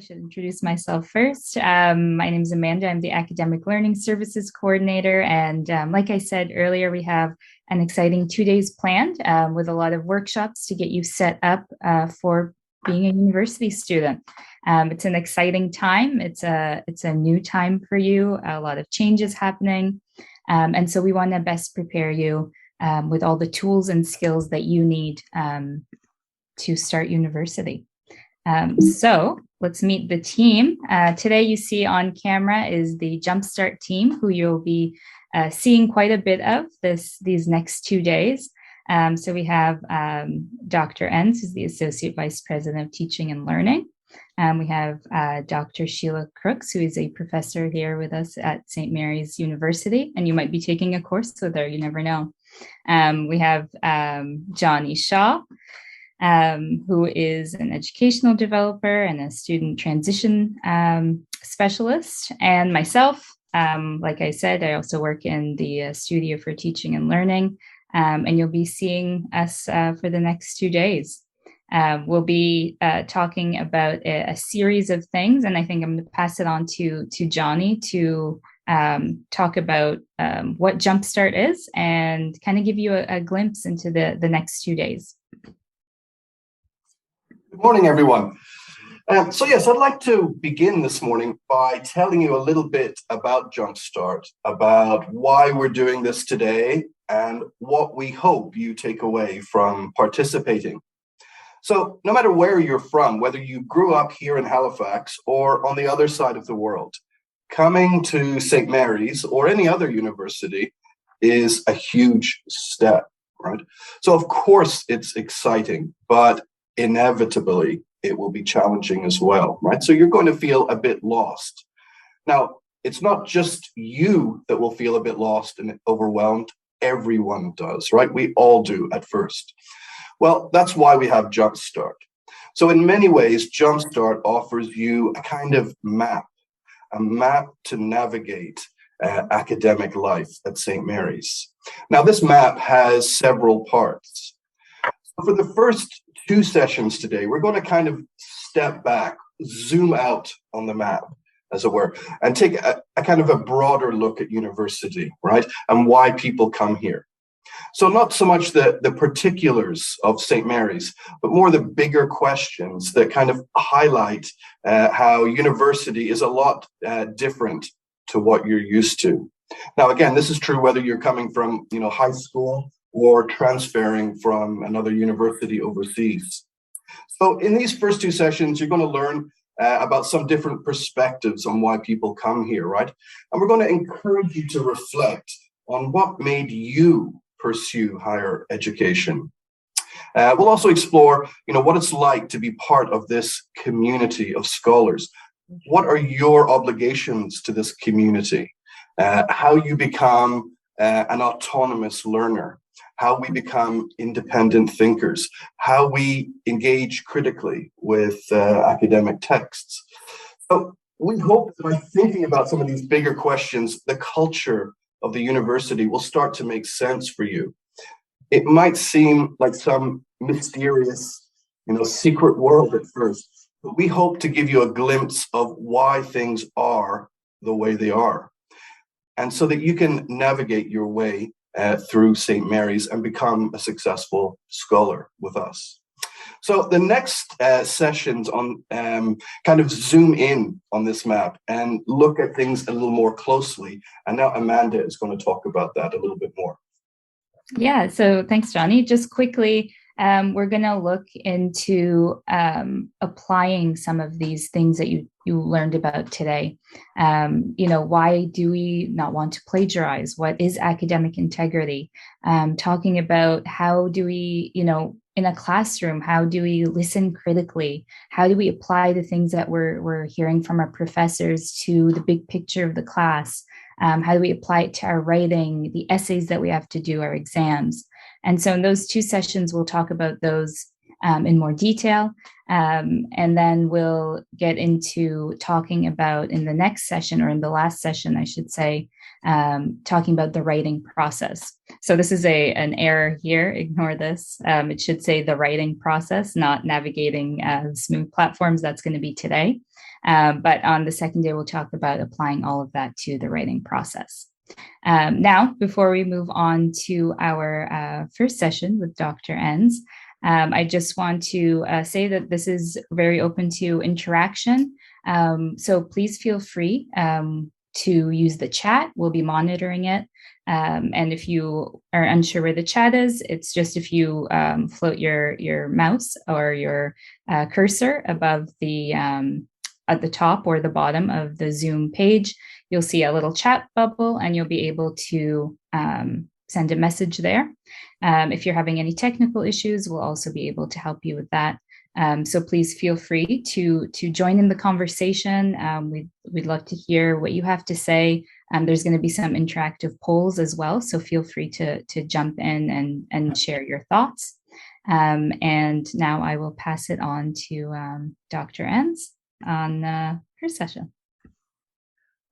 should introduce myself first. My name is Amanda. I'm the Academic Learning Services Coordinator. And like I said earlier, we have an exciting 2 days planned with a lot of workshops to get you set up for being a university student. It's an exciting time. It's a new time for you, a lot of changes happening. And so we want to best prepare you with all the tools and skills that you need to start university. So let's meet the team. Today you see on camera is the JUMPSTART team, who you'll be seeing quite a bit of these next 2 days. So we have Dr. Enns, who's the Associate Vice President of Teaching and Learning. We have Dr. Sheila Crooks, who is a professor here with us at St. Mary's University, and you might be taking a course with her, you never know. We have Johnny Shaw, who is an educational developer and a student transition specialist. And myself, like I said, I also work in the Studio for Teaching and Learning, and you'll be seeing us for the next 2 days. We'll be talking about a series of things, and I think I'm going to pass it on to Johnny to talk about what JUMPSTART is and kind of give you a glimpse into the next 2 days. Good morning, everyone. So yes, I'd like to begin this morning by telling you a little bit about JUMPSTART, about why we're doing this today, and what we hope you take away from participating. So no matter where you're from, whether you grew up here in Halifax or on the other side of the world, coming to St. Mary's or any other university is a huge step, right? So of course it's exciting, but inevitably it will be challenging as well, right? So you're going to feel a bit lost. Now, it's not just you that will feel a bit lost and overwhelmed. Everyone does, right? We all do at first. Well, that's why we have JUMPSTART. So in many ways, JUMPSTART offers you a kind of map to navigate academic life at St. Mary's. Now, this map has several parts. For the first 2 sessions today, we're going to kind of step back, zoom out on the map, as it were, and take a kind of a broader look at university, right? And why people come here. So not so much the particulars of St. Mary's, but more the bigger questions that kind of highlight how university is a lot different to what you're used to. Now, again, this is true whether you're coming from, high school or transferring from another university overseas. So in these first 2 sessions, you're going to learn about some different perspectives on why people come here, right? And we're going to encourage you to reflect on what made you pursue higher education. We'll also explore, what it's like to be part of this community of scholars. What are your obligations to this community? How you become an autonomous learner, how we become independent thinkers, how we engage critically with academic texts. So we hope that by thinking about some of these bigger questions, the culture of the university will start to make sense for you. It might seem like some mysterious, secret world at first, but we hope to give you a glimpse of why things are the way they are, and so that you can navigate your way through St. Mary's and become a successful scholar with us. So the next sessions on kind of zoom in on this map and look at things a little more closely. And now Amanda is going to talk about that a little bit more. Yeah, so thanks, Johnny. Just quickly, we're going to look into applying some of these things that you learned about today. Why do we not want to plagiarize? What is academic integrity? Talking about how do we, in a classroom, how do we listen critically? How do we apply the things that we're hearing from our professors to the big picture of the class? How do we apply it to our writing, the essays that we have to do, our exams? And so in those 2 sessions, we'll talk about those in more detail. And then we'll get into talking about in the next session, or in the last session, I should say, talking about the writing process. So this is an error here. Ignore this. It should say the writing process, not navigating smooth platforms. That's going to be today. But on the second day, we'll talk about applying all of that to the writing process. Now, before we move on to our first session with Dr. Enns, I just want to say that this is very open to interaction. So please feel free to use the chat. We'll be monitoring it. And if you are unsure where the chat is, it's just if you float your mouse or your cursor above the at the top or the bottom of the Zoom page, you'll see a little chat bubble and you'll be able to send a message there. If you're having any technical issues, we'll also be able to help you with that. So please feel free to join in the conversation. We'd love to hear what you have to say. There's going to be some interactive polls as well, so feel free to jump in and share your thoughts. And now I will pass it on to Dr. Enns on her session.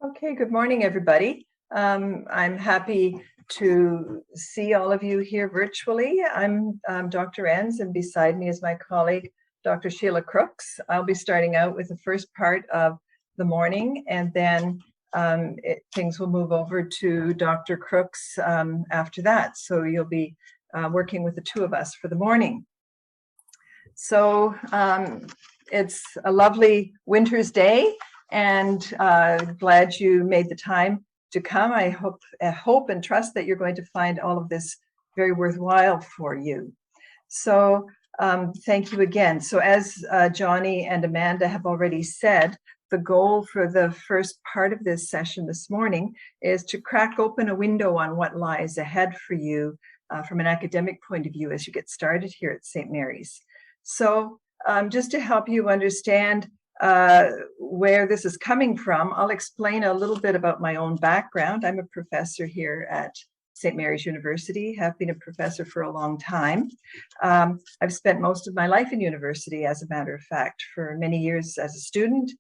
Okay, good morning, everybody. I'm happy to see all of you here virtually. I'm Dr. Enns, and beside me is my colleague, Dr. Sheila Crooks. I'll be starting out with the first part of the morning, and then things will move over to Dr. Crooks after that. So you'll be working with the two of us for the morning. So it's a lovely winter's day, and glad you made the time to come. I hope and trust that you're going to find all of this very worthwhile for you. So thank you again. So as Johnny and Amanda have already said, the goal for the first part of this session this morning is to crack open a window on what lies ahead for you from an academic point of view as you get started here at St. Mary's. So just to help you understand where this is coming from, I'll explain a little bit about my own background. I'm a professor here at St. Mary's University, have been a professor for a long time. I've spent most of my life in university, as a matter of fact, for many years as a student,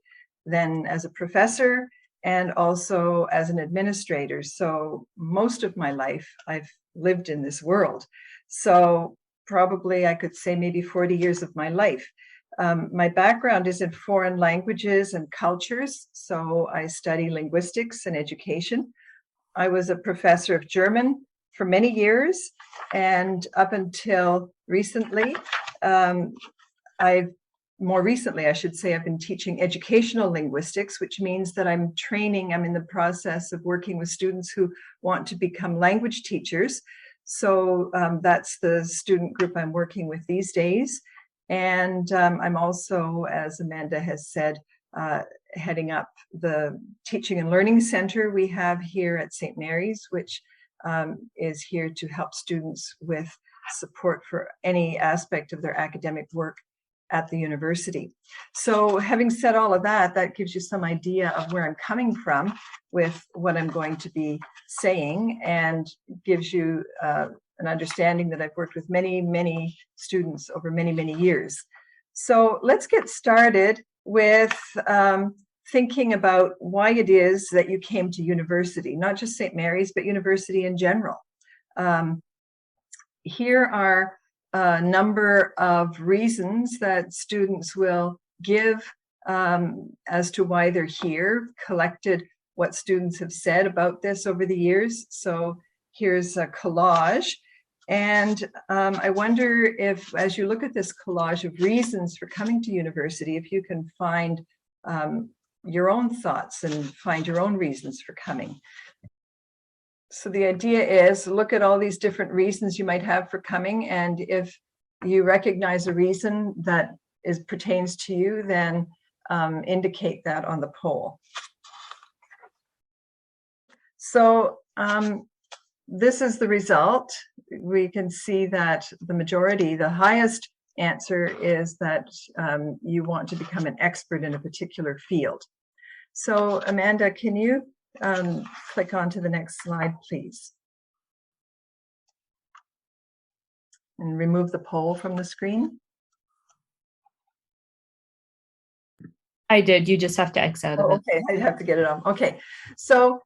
then as a professor, and also as an administrator. So most of my life, I've lived in this world. So probably I could say maybe 40 years of my life. My background is in foreign languages and cultures, so I study linguistics and education. I was a professor of German for many years, and up until recently, more recently, I should say, I've been teaching educational linguistics, which means that I'm in the process of working with students who want to become language teachers. So that's the student group I'm working with these days. And I'm also, as Amanda has said, heading up the Teaching and Learning Center we have here at St. Mary's, which is here to help students with support for any aspect of their academic work at the university. So having said all of that, that gives you some idea of where I'm coming from with what I'm going to be saying, and gives you an understanding that I've worked with many, many students over many, many years. So let's get started with thinking about why it is that you came to university, not just St. Mary's, but university in general. Here are a number of reasons that students will give as to why they're here, collected what students have said about this over the years. So here's a collage. And I wonder if, as you look at this collage of reasons for coming to university, if you can find your own thoughts and find your own reasons for coming. So the idea is, look at all these different reasons you might have for coming, and if you recognize a reason that pertains to you, then indicate that on the poll. So this is the result. We can see that the majority, the highest answer is that you want to become an expert in a particular field. So Amanda, can you click on to the next slide, please? And remove the poll from the screen. I did. You just have to X out of it. Okay, I have to get it on. Okay, so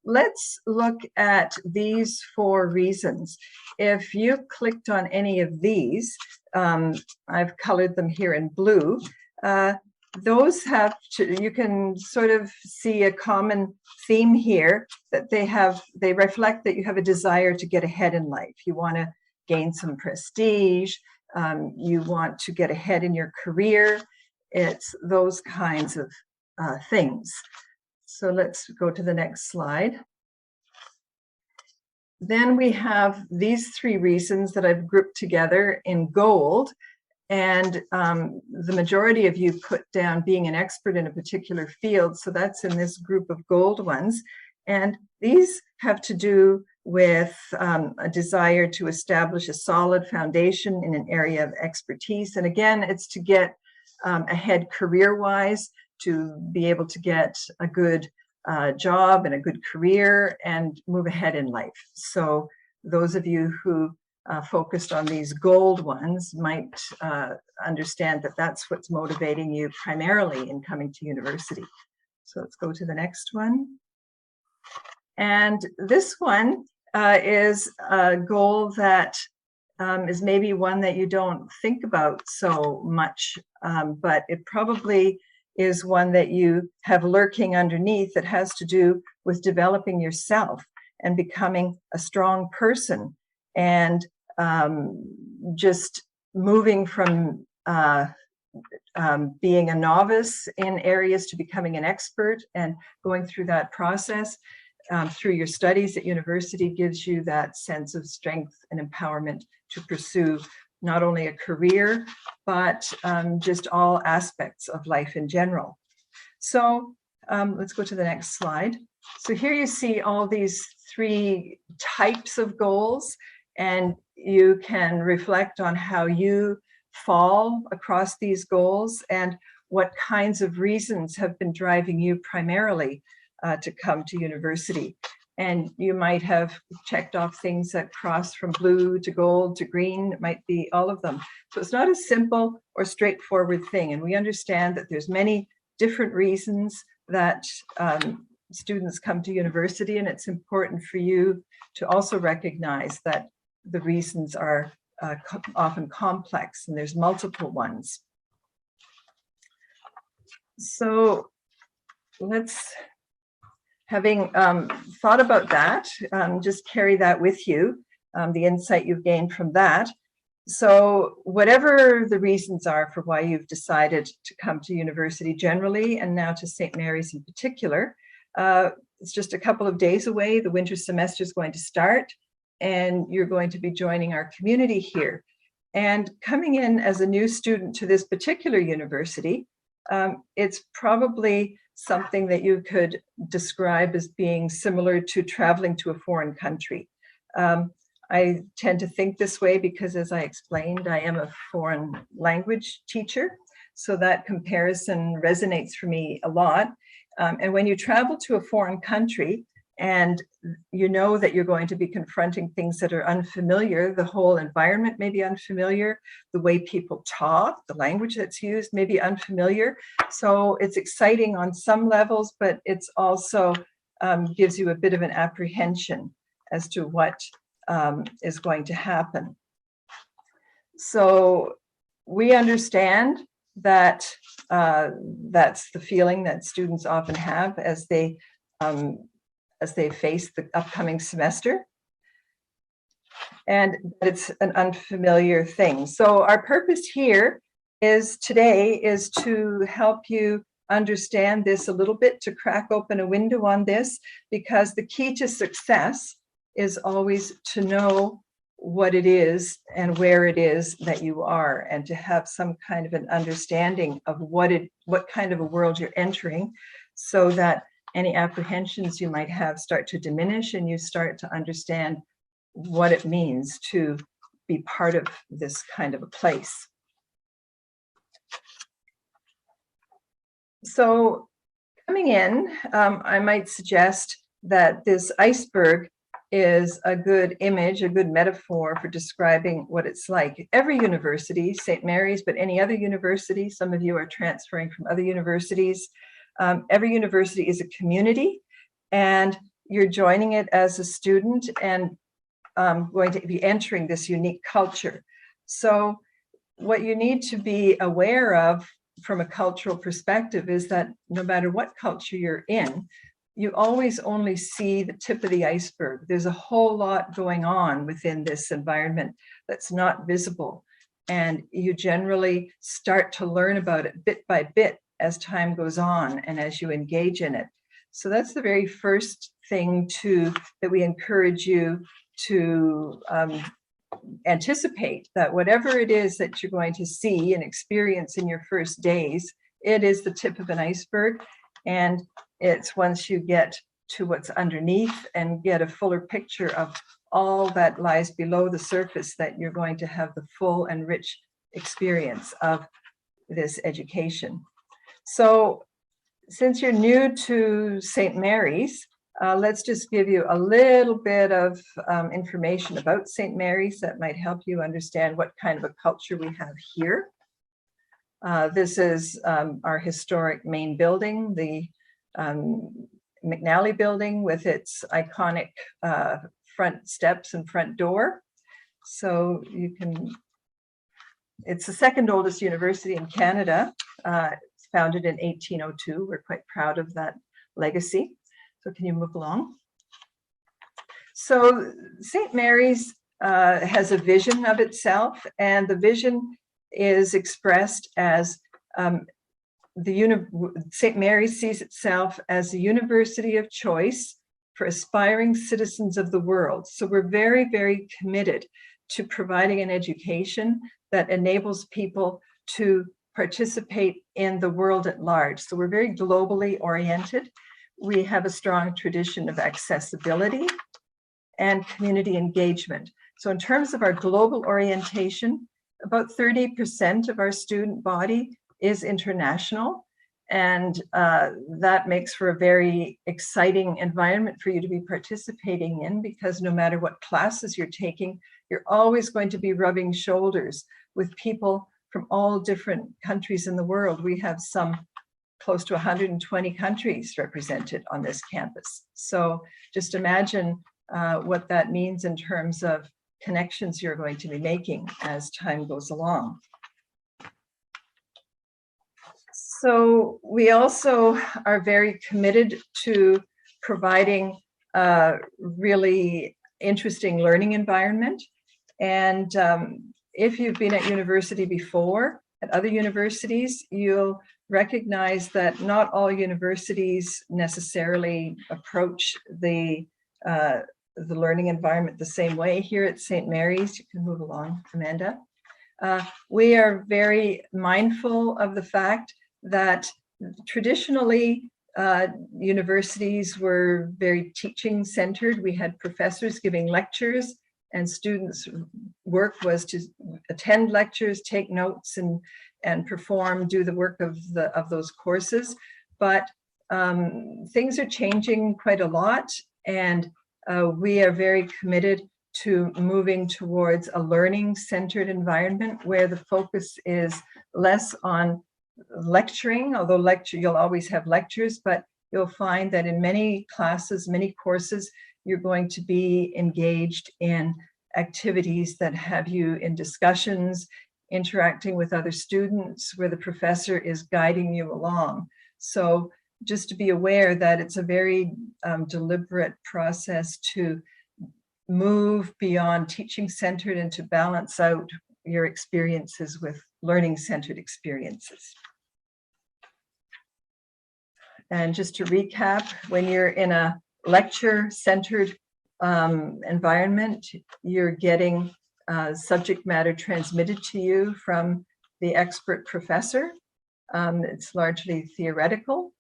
let's look at these 4 reasons. If you clicked on any of these, I've colored them here in blue. those have to, you can sort of see a common theme here, that they reflect that you have a desire to get ahead in life. You want to gain some prestige, you want to get ahead in your career. It's those kinds of things. So let's go to the next slide. Then we have these 3 reasons that I've grouped together in gold. And the majority of you put down being an expert in a particular field. So that's in this group of gold ones. And these have to do with a desire to establish a solid foundation in an area of expertise. And again, it's to get ahead career-wise, to be able to get a good job and a good career and move ahead in life. So those of you who focused on these gold ones might understand that that's what's motivating you primarily in coming to university. So let's go to the next one. And this one is a goal that is maybe one that you don't think about so much, but it probably is one that you have lurking underneath that has to do with developing yourself and becoming a strong person, and just moving from being a novice in areas to becoming an expert, and going through that process through your studies at university gives you that sense of strength and empowerment to pursue not only a career, but just all aspects of life in general. So let's go to the next slide. So here you see all these 3 types of goals, and you can reflect on how you fall across these goals and what kinds of reasons have been driving you primarily to come to university. And you might have checked off things that cross from blue to gold to green. It might be all of them. So it's not a simple or straightforward thing. And we understand that there's many different reasons that students come to university, and it's important for you to also recognize that the reasons are often complex, and there's multiple ones. So let's, having thought about that, just carry that with you, the insight you've gained from that. So whatever the reasons are for why you've decided to come to university generally, and now to St. Mary's in particular, it's just a couple of days away. The winter semester is going to start, and you're going to be joining our community here. And coming in as a new student to this particular university, it's probably something that you could describe as being similar to traveling to a foreign country. I tend to think this way because, as I explained, I am a foreign language teacher. So that comparison resonates for me a lot. And when you travel to a foreign country and you know that you're going to be confronting things that are unfamiliar, the whole environment may be unfamiliar, the way people talk, the language that's used may be unfamiliar. So it's exciting on some levels, but it's also gives you a bit of an apprehension as to what is going to happen. So we understand that that's the feeling that students often have as they face the upcoming semester, and it's an unfamiliar thing. So our purpose here today is to help you understand this a little bit, to crack open a window on this, because the key to success is always to know what it is and where it is that you are, and to have some kind of an understanding of what kind of a world you're entering, so that any apprehensions you might have start to diminish, and you start to understand what it means to be part of this kind of a place. So coming in, I might suggest that this iceberg is a good image, a good metaphor for describing what it's like. Every university, St. Mary's, but any other university, some of you are transferring from other universities, every university is a community, and you're joining it as a student and going to be entering this unique culture. So what you need to be aware of from a cultural perspective is that no matter what culture you're in, you always only see the tip of the iceberg. There's a whole lot going on within this environment that's not visible. And you generally start to learn about it bit by bit as time goes on and as you engage in it. So that's the very first thing that we encourage you to anticipate, that whatever it is that you're going to see and experience in your first days, it is the tip of an iceberg. And it's once you get to what's underneath and get a fuller picture of all that lies below the surface that you're going to have the full and rich experience of this education. So since you're new to St. Mary's, let's just give you a little bit of information about St. Mary's that might help you understand what kind of a culture we have here. This is our historic main building, the McNally building, with its iconic front steps and front door. So you can, it's the second oldest university in Canada. It's founded in 1802. We're quite proud of that legacy. So can you move along? So St. Mary's has a vision of itself, and the vision is expressed as St. Mary's sees itself as a university of choice for aspiring citizens of the world. So we're very, very committed to providing an education that enables people to participate in the world at large. So we're very globally oriented. We have a strong tradition of accessibility and community engagement. So in terms of our global orientation, about 30% of our student body is international. And that makes for a very exciting environment for you to be participating in, because no matter what classes you're taking, you're always going to be rubbing shoulders with people from all different countries in the world. We have some close to 120 countries represented on this campus. So just imagine what that means in terms of connections you're going to be making as time goes along. So we also are very committed to providing a really interesting learning environment. And if you've been at university before, at other universities, you'll recognize that not all universities necessarily approach the learning environment the same way. Here at St. Mary's, you can move along, Amanda. We are very mindful of the fact that traditionally universities were very teaching centered. We had professors giving lectures, and students' work was to attend lectures, take notes, and perform, do the work of those courses. But things are changing quite a lot, and we are very committed to moving towards a learning-centered environment where the focus is less on lecturing, although you'll always have lectures, but you'll find that in many classes, many courses, you're going to be engaged in activities that have you in discussions, interacting with other students, where the professor is guiding you along. So just to be aware that it's a very deliberate process to move beyond teaching-centered and to balance out your experiences with learning-centered experiences. And just to recap, when you're in a lecture-centered environment, you're getting subject matter transmitted to you from the expert professor. It's largely theoretical.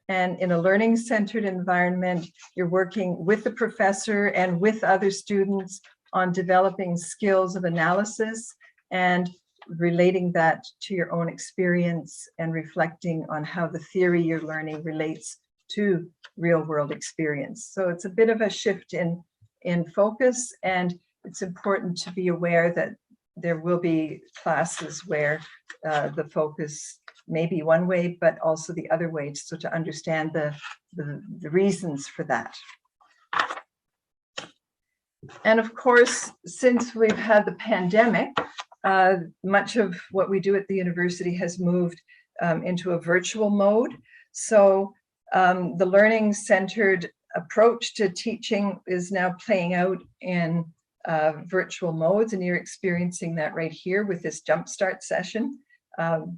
And in a learning-centered environment, you're working with the professor and with other students on developing skills of analysis and relating that to your own experience and reflecting on how the theory you're learning relates to real-world experience. So it's a bit of a shift in focus, and it's important to be aware that there will be classes where the focus may be one way, but also the other way, so to understand the reasons for that. And of course, since we've had the pandemic, much of what we do at the university has moved into a virtual mode. So the learning-centered approach to teaching is now playing out in virtual modes, and you're experiencing that right here with this JUMPSTART session.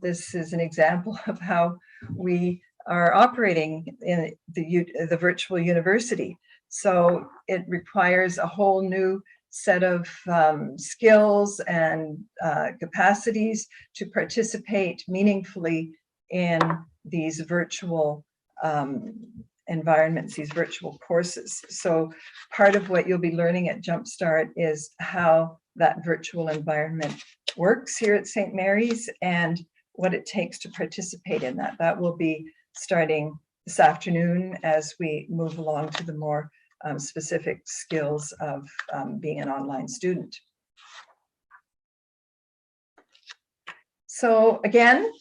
This is an example of how we are operating in the virtual university. So it requires a whole new set of skills and capacities to participate meaningfully in these virtual environments, these virtual courses. So part of what you'll be learning at JUMPSTART is how that virtual environment works here at St. Mary's and what it takes to participate in that. That will be starting this afternoon as we move along to the more specific skills of being an online student. So again,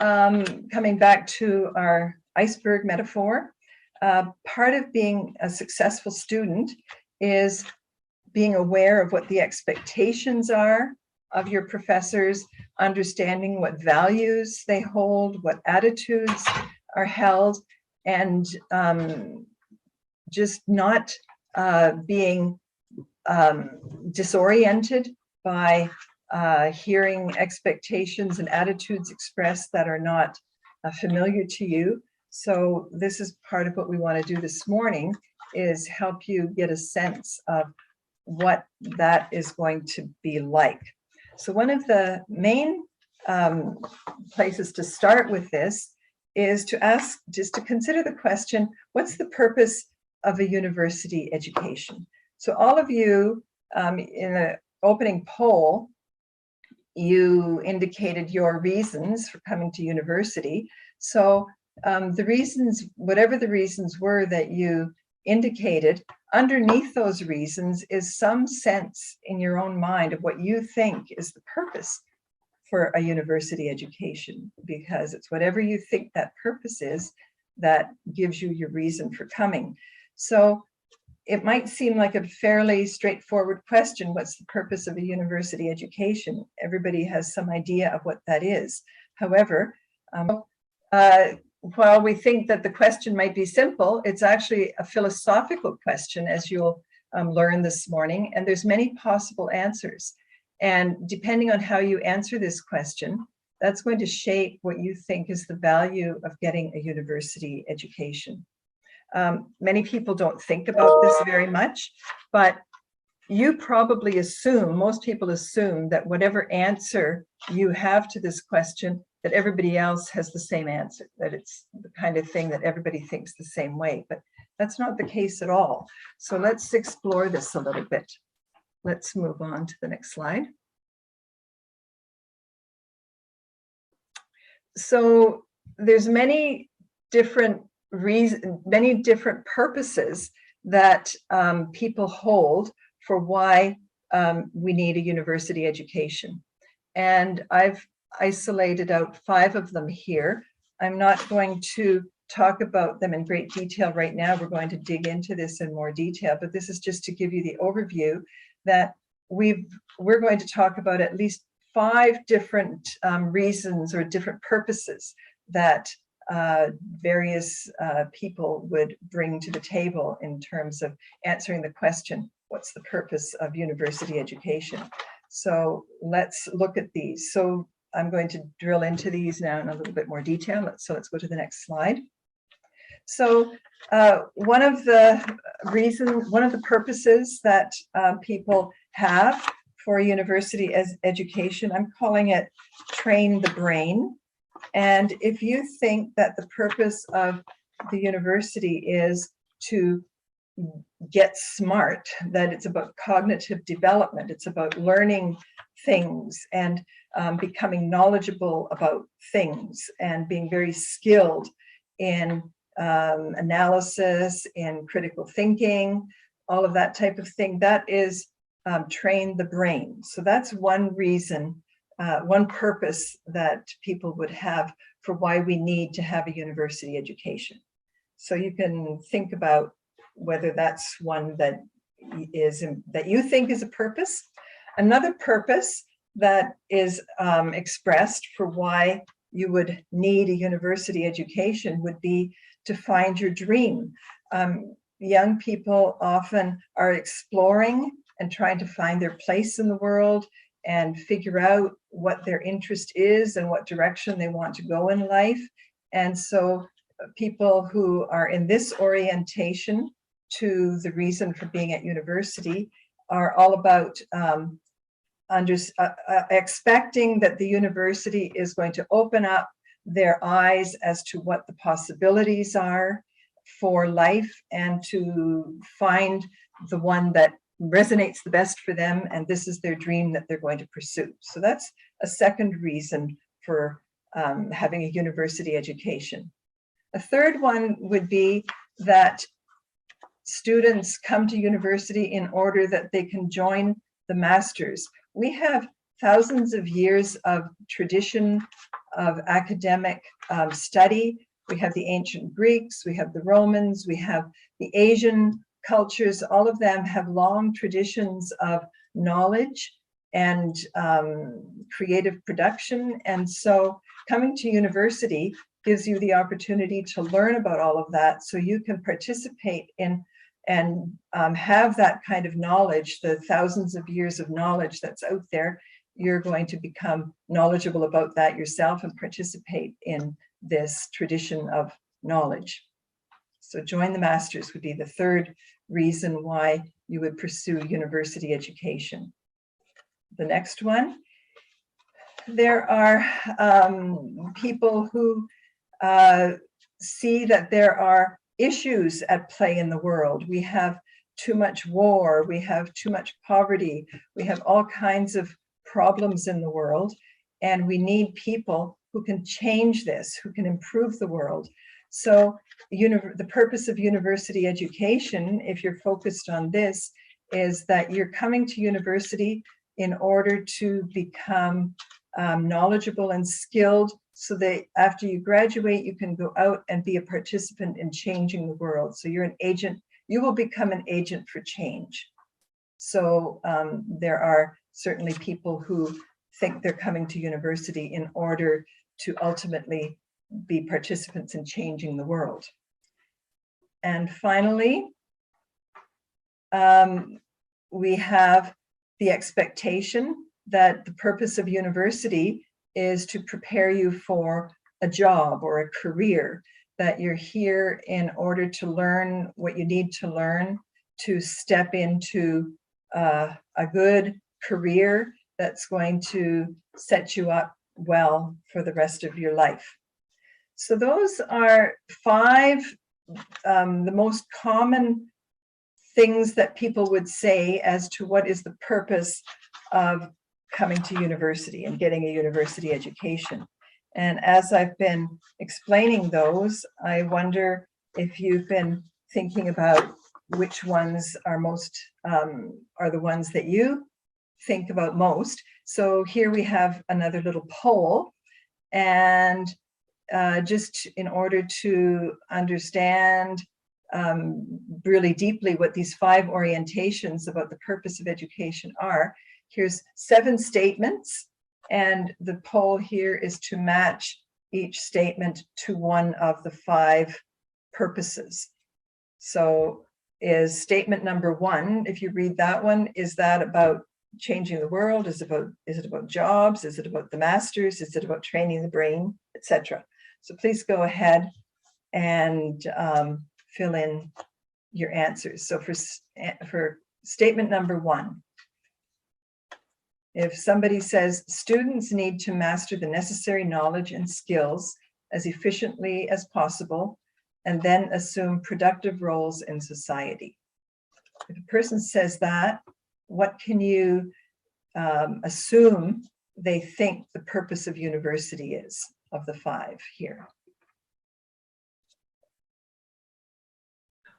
coming back to our iceberg metaphor, part of being a successful student is being aware of what the expectations are of your professors, understanding what values they hold, what attitudes are held, and just not being disoriented by hearing expectations and attitudes expressed that are not familiar to you. So this is part of what we want to do this morning, is help you get a sense of what that is going to be like. So one of the main places to start with this is to ask, just to consider the question, what's the purpose of a university education? So all of you in the opening poll, you indicated your reasons for coming to university. So the reasons, whatever the reasons were that you indicated, underneath those reasons is some sense in your own mind of what you think is the purpose for a university education, because it's whatever you think that purpose is that gives you your reason for coming. So it might seem like a fairly straightforward question, what's the purpose of a university education? Everybody has some idea of what that is. However, while we think that the question might be simple, it's actually a philosophical question, as you'll learn this morning, and there's many possible answers. And depending on how you answer this question, that's going to shape what you think is the value of getting a university education. Many people don't think about this very much, but you probably assume, most people assume, that whatever answer you have to this question, that everybody else has the same answer, that it's the kind of thing that everybody thinks the same way, but that's not the case at all. So let's explore this a little bit. Let's move on to the next slide. So there's many different reasons, many different purposes that people hold for why we need a university education. And I've isolated out 5 of them here. I'm not going to talk about them in great detail right now. We're going to dig into this in more detail, but this is just to give you the overview that we're going to talk about at least 5 different reasons or different purposes that various people would bring to the table in terms of answering the question, what's the purpose of university education? So let's look at these. So I'm going to drill into these now in a little bit more detail. So let's go to the next slide. So one of the purposes that people have for a university education, I'm calling it train the brain. And if you think that the purpose of the university is to get smart, that it's about cognitive development, it's about learning things and becoming knowledgeable about things and being very skilled in analysis, in critical thinking, all of that type of thing, that is train the brain. So that's one reason, one purpose that people would have for why we need to have a university education. So you can think about whether that's one that you think is a purpose. Another purpose that is expressed for why you would need a university education would be to find your dream. Young people often are exploring and trying to find their place in the world and figure out what their interest is and what direction they want to go in life. And so people who are in this orientation to the reason for being at university are all about expecting that the university is going to open up their eyes as to what the possibilities are for life and to find the one that resonates the best for them, and this is their dream that they're going to pursue. So that's a second reason for having a university education. A third one would be that students come to university in order that they can join the masters. We have thousands of years of tradition of academic study. We have the ancient Greeks, we have the Romans, we have the Asian cultures. All of them have long traditions of knowledge and creative production. And so coming to university gives you the opportunity to learn about all of that so you can participate in and have that kind of knowledge, the thousands of years of knowledge that's out there. You're going to become knowledgeable about that yourself and participate in this tradition of knowledge. So join the masters would be the third reason why you would pursue university education. The next one, there are people who see that there are issues at play in the world. We have too much war, we have too much poverty, we have all kinds of problems in the world, and we need people who can change this, who can improve the world. So the purpose of university education, if you're focused on this, is that you're coming to university in order to become knowledgeable and skilled so that after you graduate, you can go out and be a participant in changing the world. So you're an agent, you will become an agent for change. So there are certainly people who think they're coming to university in order to ultimately be participants in changing the world. And finally, we have the expectation that the purpose of university is to prepare you for a job or a career, that you're here in order to learn what you need to learn to step into a good career that's going to set you up well for the rest of your life. So those are five the most common things that people would say as to what is the purpose of coming to university and getting a university education. And as I've been explaining those, I wonder if you've been thinking about which ones are most are the ones that you think about most. So here we have another little poll, and just in order to understand really deeply what these five orientations about the purpose of education are, here's 7 statements, and the poll here is to match each statement to one of the 5 purposes. So is statement number 1, if you read that one, is that about changing the world? Is it about jobs? Is it about the masters? Is it about training the brain, etc.? So please go ahead and fill in your answers. So for statement number 1, if somebody says students need to master the necessary knowledge and skills as efficiently as possible and then assume productive roles in society. If a person says that, what can you assume they think the purpose of university is, of the 5 here?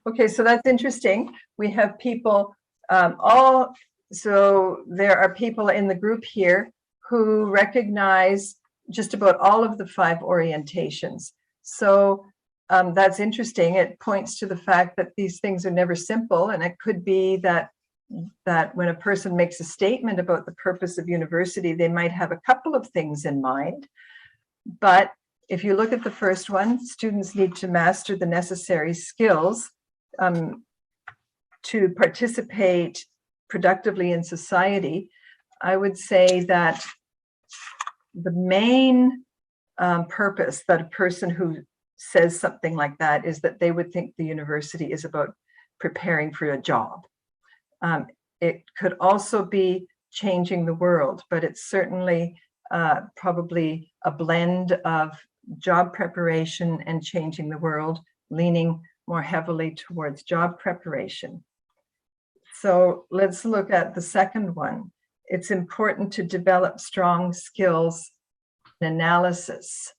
Okay, so that's interesting. We have people so there are people in the group here who recognize just about all of the 5 orientations. So that's interesting. It points to the fact that these things are never simple, and it could be that when a person makes a statement about the purpose of university, they might have a couple of things in mind. But if you look at the first one, students need to master the necessary skills to participate productively in society. I would say that the main purpose that a person who says something like that is that they would think the university is about preparing for a job. It could also be changing the world, but it's certainly probably a blend of job preparation and changing the world, leaning more heavily towards job preparation. So let's look at the second one. It's important to develop strong skills in analysis,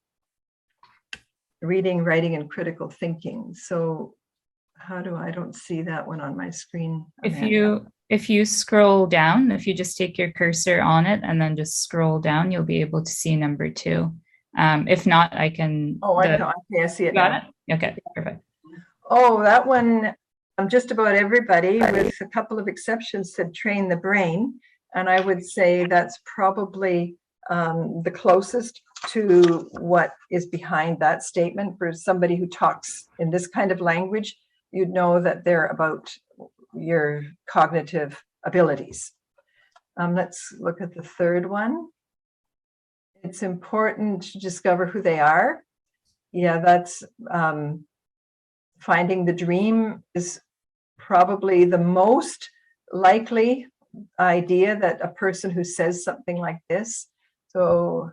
reading, writing, and critical thinking. So how do I don't see that one on my screen. If you scroll down, if you just take your cursor on it and then just scroll down, you'll be able to see number 2. If not, I can. Oh, I see it got now. it? Okay, perfect. Oh, that one, just about everybody, with a couple of exceptions, said train the brain. And I would say that's probably the closest to what is behind that statement. For somebody who talks in this kind of language, you'd know that they're about your cognitive abilities. Let's look at the third one. It's important to discover who they are. Yeah, that's finding the dream is probably the most likely idea that a person who says something like this. So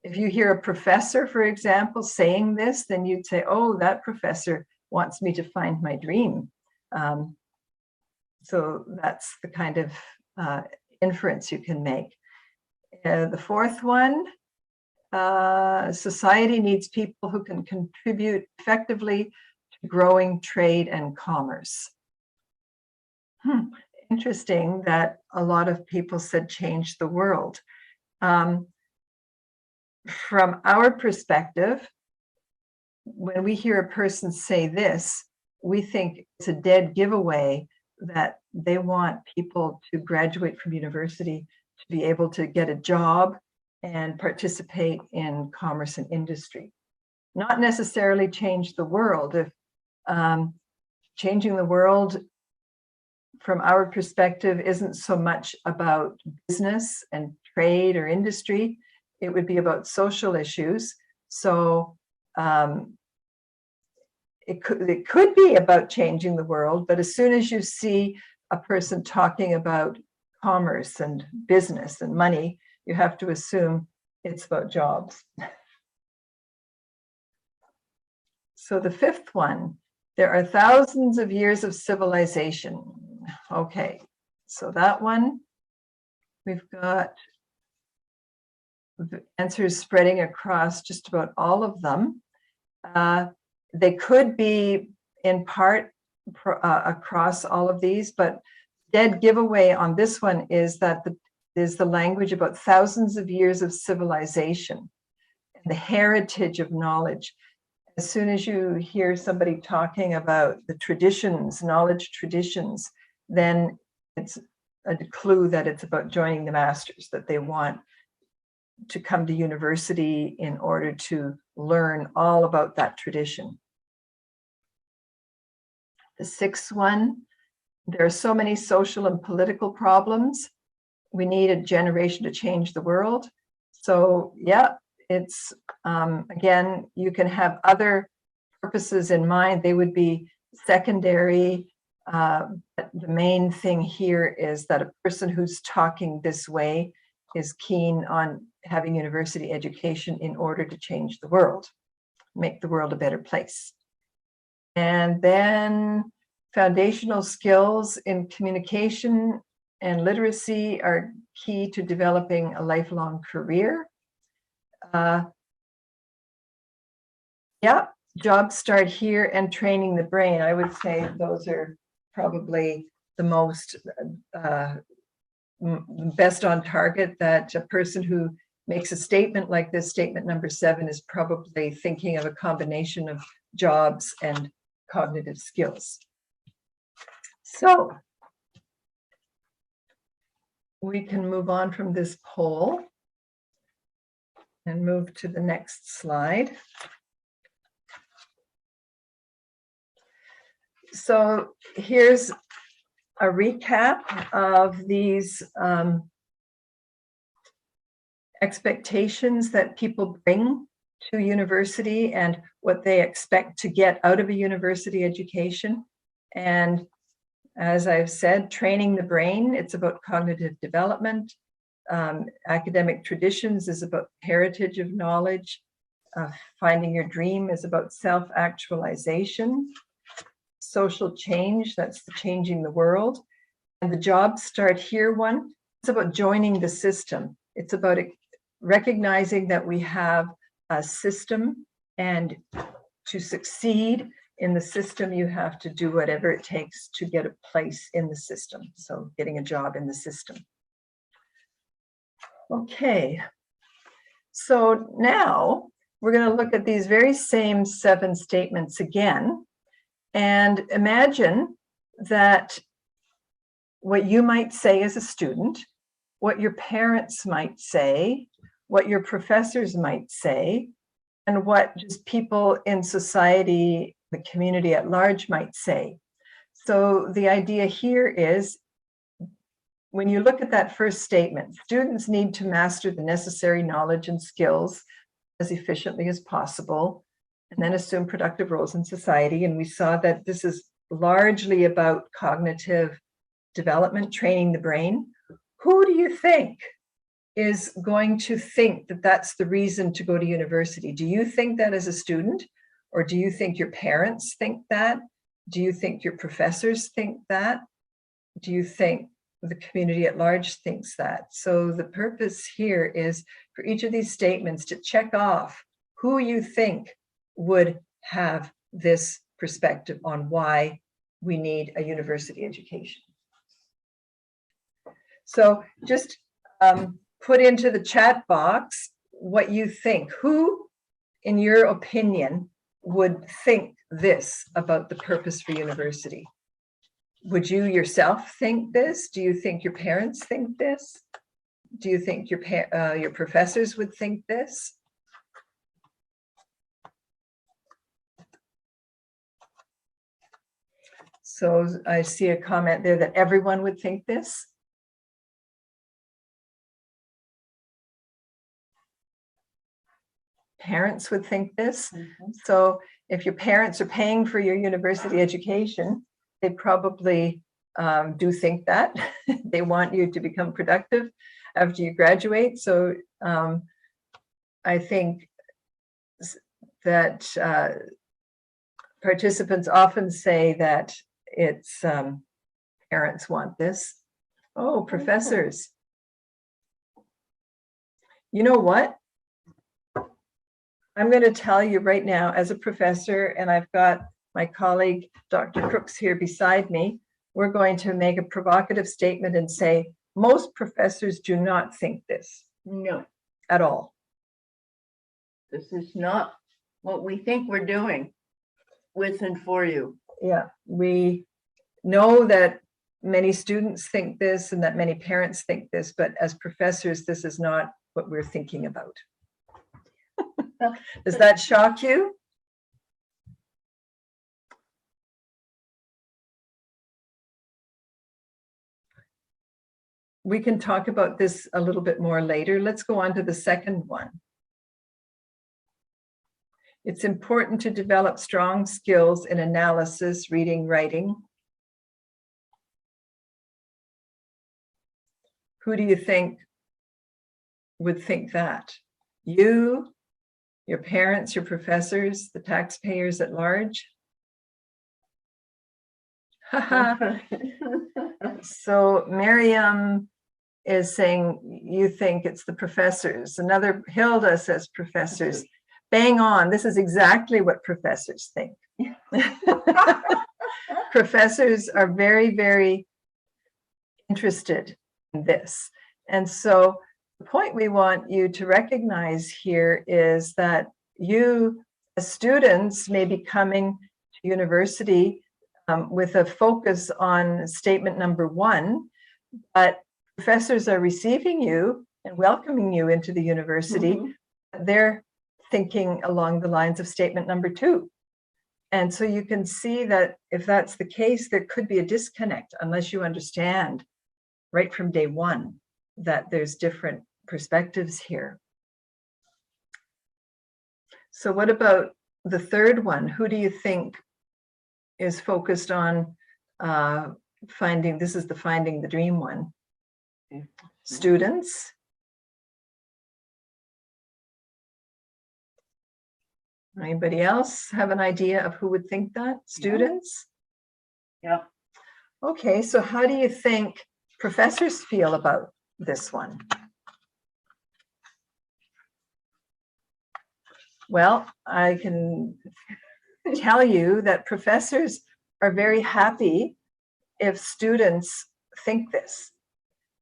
if you hear a professor, for example, saying this, then you'd say, oh, that professor wants me to find my dream. So that's the kind of inference you can make. The fourth one, society needs people who can contribute effectively to growing trade and commerce. Interesting that a lot of people said change the world. From our perspective, when we hear a person say this, we think it's a dead giveaway that they want people to graduate from university to be able to get a job and participate in commerce and industry. Not necessarily change the world. If changing the world from our perspective isn't so much about business and trade or industry, it would be about social issues. So it could be about changing the world, but as soon as you see a person talking about commerce and business and money, you have to assume it's about jobs. So the fifth one, there are thousands of years of civilization. Okay, so that one, we've got answers spreading across just about all of them. They could be in part across all of these, but dead giveaway on this one is that there's the language about thousands of years of civilization and the heritage of knowledge. As soon as you hear somebody talking about the traditions, knowledge traditions, then it's a clue that it's about joining the masters, that they want to come to university in order to learn all about that tradition. The sixth one, there are so many social and political problems. We need a generation to change the world. So yeah, it's, again, you can have other purposes in mind. They would be secondary. But the main thing here is that a person who's talking this way is keen on having university education in order to change the world, make the world a better place. And then foundational skills in communication and literacy are key to developing a lifelong career. Yeah, jobs start here and training the brain. I would say those are probably the most best on target, that a person who makes a statement like this, statement number 7, is probably thinking of a combination of jobs and cognitive skills. So we can move on from this poll. and move to the next slide. So here's a recap of these expectations that people bring to university and what they expect to get out of a university education. And as I've said, training the brain, it's about cognitive development. Academic traditions is about heritage of knowledge. Finding your dream is about self-actualization. Social change, that's the changing the world. And the JUMPSTART here one, it's about joining the system. It's about recognizing that we have a system, and to succeed in the system, you have to do whatever it takes to get a place in the system. So getting a job in the system. Okay, so now we're going to look at these very same 7 statements again, and imagine that what you might say as a student, what your parents might say, what your professors might say, and what just people in society, the community at large might say. So the idea here is, when you look at that first statement, students need to master the necessary knowledge and skills as efficiently as possible, and then assume productive roles in society. And we saw that this is largely about cognitive development, training the brain. Who do you think is going to think that that's the reason to go to university? Do you think that as a student? Or do you think your parents think that? Do you think your professors think that? Do you think the community at large thinks that? So the purpose here is for each of these statements to check off who you think would have this perspective on why we need a university education. So just put into the chat box what you think. Who, in your opinion, would think this about the purpose for university? Would you yourself think this? Do you think your parents think this? Do you think your professors would think this? So I see a comment there that everyone would think this. Parents would think this. Mm-hmm. So if your parents are paying for your university education, they probably do think that. They want you to become productive after you graduate. So I think that participants often say that it's parents want this. Oh, professors. You know what? I'm going to tell you right now, as a professor, and I've got my colleague, Dr. Crooks, here beside me, we're going to make a provocative statement and say, most professors do not think this. No. At all. This is not what we think we're doing with and for you. Yeah, we know that many students think this and that many parents think this, but as professors, this is not what we're thinking about. Does that shock you? We can talk about this a little bit more later. Let's go on to the second one. It's important to develop strong skills in analysis, reading, writing. Who do you think would think that? You, your parents, your professors, the taxpayers at large? So Miriam is saying you think it's the professors. Another Hilda says professors. Bang on. This is exactly what professors think. Professors are very, very interested in this. And so the point we want you to recognize here is that you, as students, may be coming to university with a focus on statement number 1, but professors are receiving you and welcoming you into the university they're thinking along the lines of statement number 2. And so you can see that if that's the case, there could be a disconnect unless you understand right from day one that there's different perspectives here. So what about the third one? Who do you think is focused on finding, this is the finding the dream one. Students. Anybody else have an idea of who would think that? Students? Yeah. Okay, so how do you think professors feel about this one? Well, I can tell you that professors are very happy if students think this.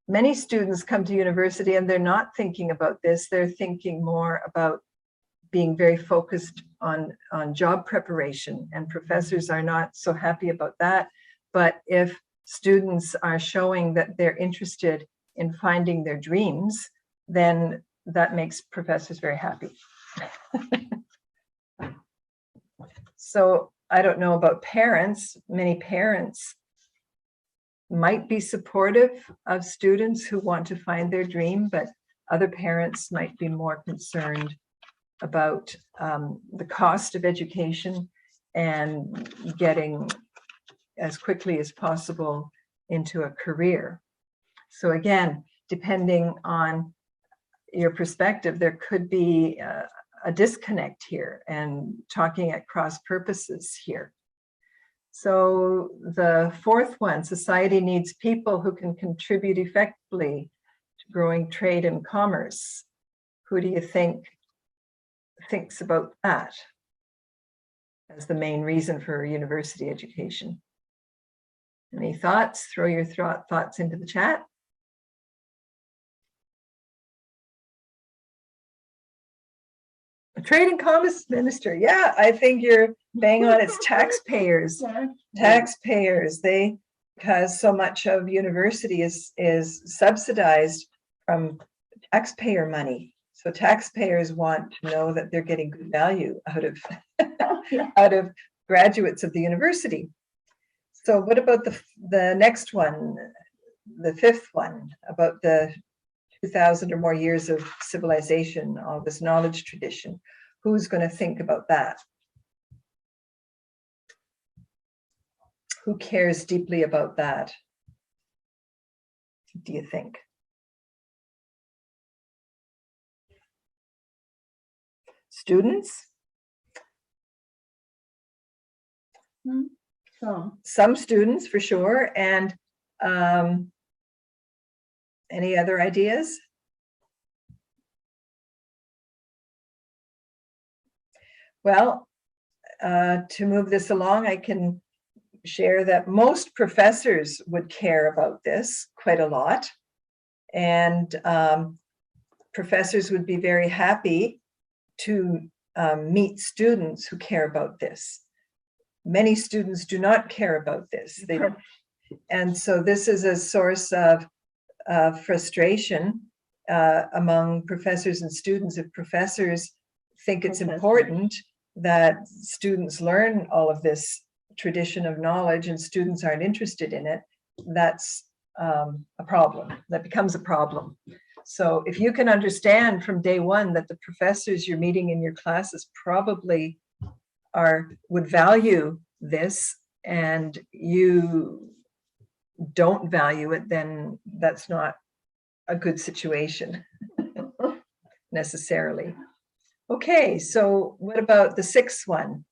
Many students come to university and they're not thinking about this. They're thinking more about being very focused on job preparation, and professors are not so happy about that. But if students are showing that they're interested in finding their dreams, then that makes professors very happy. So I don't know about parents. Many parents might be supportive of students who want to find their dream, but other parents might be more concerned about the cost of education and getting as quickly as possible into a career. So again, depending on your perspective, there could be a disconnect here and talking at cross purposes here. So the fourth one, society needs people who can contribute effectively to growing trade and commerce. Who do you think thinks about that as the main reason for university education? Any thoughts? Throw your thoughts into the chat. A trade and commerce minister. Yeah, I think you're bang on. It's taxpayers. Taxpayers. Because so much of university is subsidized from taxpayer money. So taxpayers want to know that they're getting good value out of out of graduates of the university. So what about the next one, the fifth one, about the 2,000 or more years of civilization, all this knowledge tradition? Who's going to think about that? Who cares deeply about that? Do you think? Students? Some students for sure. And any other ideas? Well, to move this along, I can share that most professors would care about this quite a lot. And professors would be very happy to meet students who care about this. Many students do not care about this. They don't. And so this is a source of frustration among professors and students. If professors think it's important that students learn all of this tradition of knowledge and students aren't interested in it, that's a problem. That becomes a problem. So if you can understand from day one that the professors you're meeting in your classes probably would value this and you don't value it, then that's not a good situation necessarily. Okay, so what about the sixth one?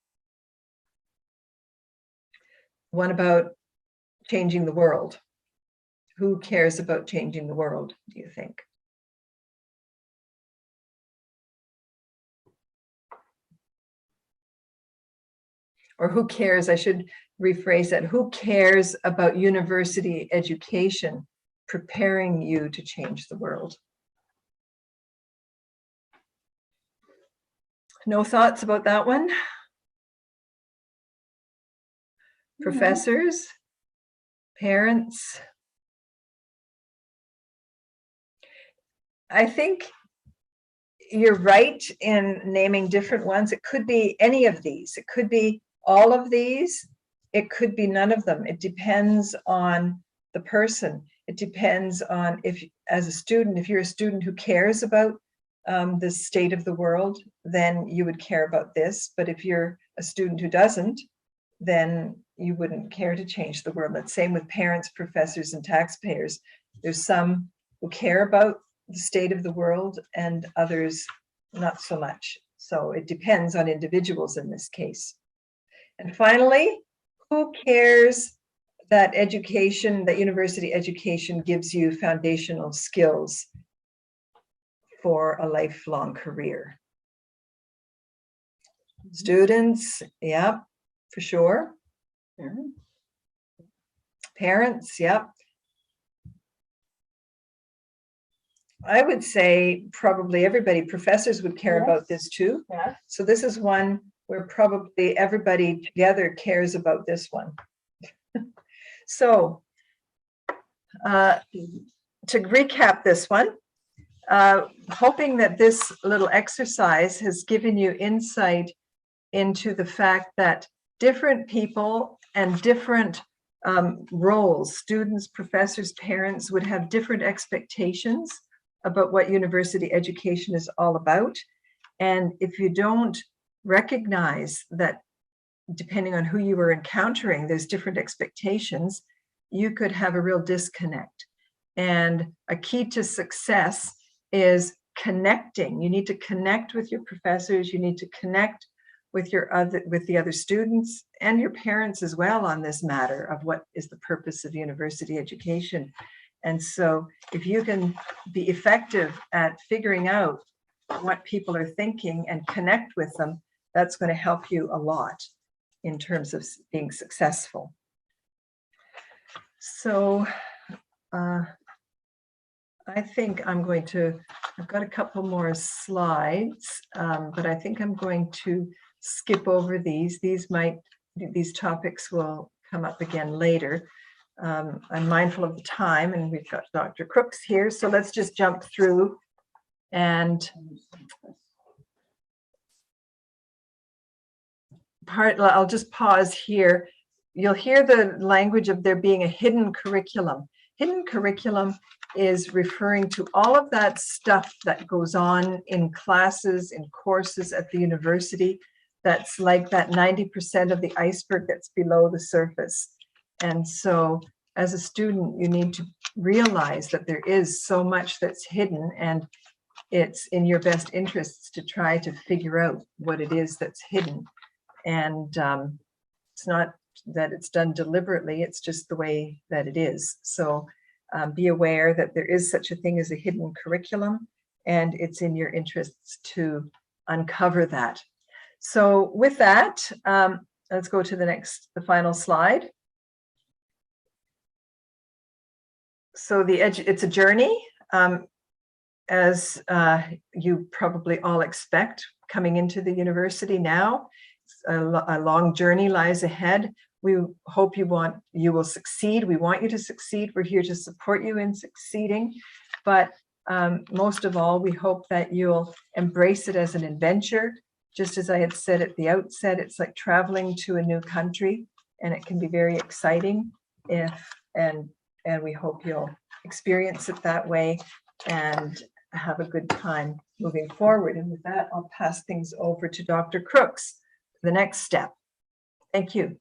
One about changing the world. Who cares about changing the world, do you think? Or who cares, I should rephrase that, who cares about university education preparing you to change the world? No thoughts about that one? Professors, parents. I think you're right in naming different ones. It could be any of these. It could be all of these. It could be none of them. It depends on the person. It depends on if, as a student, if you're a student who cares about the state of the world, then you would care about this. But if you're a student who doesn't, then you wouldn't care to change the world. That's same with parents, professors, and taxpayers. There's some who care about the state of the world and others not so much. So it depends on individuals in this case. And finally, who cares that education, that university education gives you foundational skills for a lifelong career? Students, yeah, for sure. Parents, yeah. I would say probably everybody, professors would care about this too. Yeah. So this is one where probably everybody together cares about this one. So to recap this one, hoping that this little exercise has given you insight into the fact that different people and different roles, students, professors, parents, would have different expectations about what university education is all about. And if you don't recognize that, depending on who you are encountering, there's different expectations, you could have a real disconnect. And a key to success is connecting. You need to connect with your professors. You need to connect with the other students and your parents as well on this matter of what is the purpose of university education. And so if you can be effective at figuring out what people are thinking and connect with them, that's going to help you a lot in terms of being successful. So I think I've got a couple more slides, but I think I'm going to skip over these. These topics will come up again later. I'm mindful of the time, and we've got Dr. Crooks here, so let's just jump through. And I'll just pause here. You'll hear the language of there being a hidden curriculum. Hidden curriculum is referring to all of that stuff that goes on in classes, in courses at the university. That's like that 90% of the iceberg that's below the surface. And so as a student, you need to realize that there is so much that's hidden, and it's in your best interests to try to figure out what it is that's hidden. And it's not that it's done deliberately, it's just the way that it is. So be aware that there is such a thing as a hidden curriculum, and it's in your interests to uncover that. So with that, let's go to the final slide. So it's a journey, as you probably all expect coming into the university now. A long journey lies ahead. We hope you will succeed. We want you to succeed. We're here to support you in succeeding. But most of all, we hope that you'll embrace it as an adventure. Just as I had said at the outset, it's like traveling to a new country, and it can be very exciting and we hope you'll experience it that way and have a good time moving forward. And with that, I'll pass things over to Dr. Crooks for the next step. Thank you.